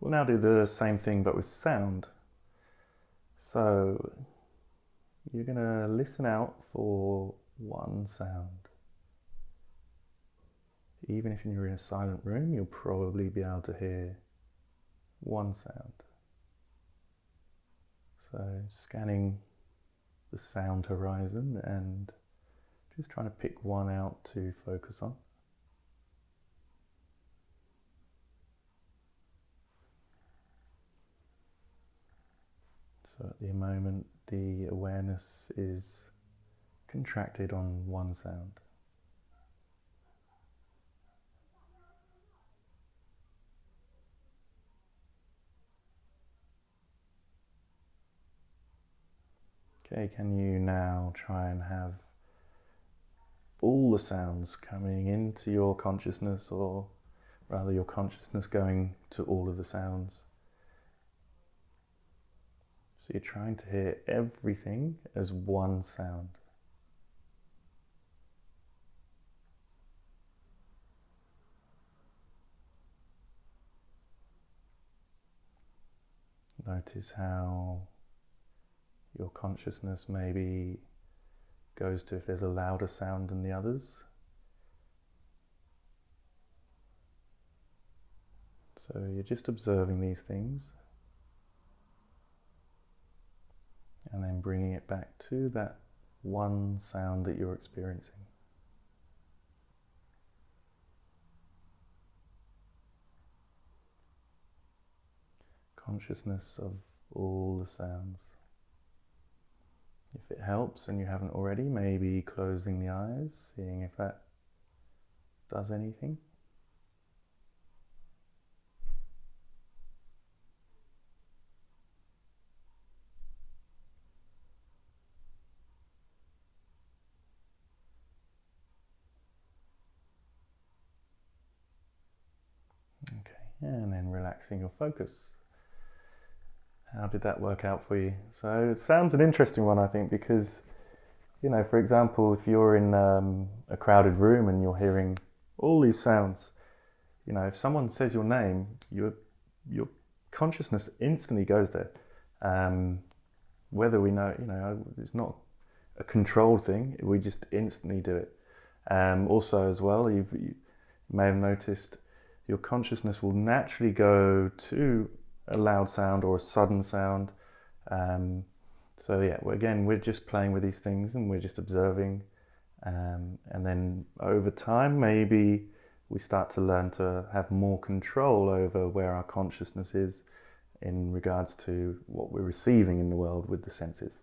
We'll now do the same thing but with sound. So you're going to listen out for one sound. Even if you're in a silent room, you'll probably be able to hear one sound. So scanning the sound horizon and just trying to pick one out to focus on. So at the moment, the awareness is contracted on one sound. Okay, can you now try and have all the sounds coming into your consciousness, or rather your consciousness going to all of the sounds? So you're trying to hear everything as one sound. Notice how your consciousness maybe goes to if there's a louder sound than the others. So you're just observing these things and then bringing it back to that one sound that you're experiencing. Consciousness of all the sounds. If it helps and you haven't already, maybe closing the eyes, seeing if that does anything. Okay, and then relaxing your focus. How did that work out for you? So it sounds an interesting one, I think, because, you know, for example, if you're in a crowded room and you're hearing all these sounds, you know, if someone says your name, your consciousness instantly goes there. Whether we know, you know, it's not a controlled thing, we just instantly do it. Also as well, you may have noticed your consciousness will naturally go to a loud sound or a sudden sound. So yeah, we're just playing with these things and we're just observing. And then over time, maybe we start to learn to have more control over where our consciousness is in regards to what we're receiving in the world with the senses.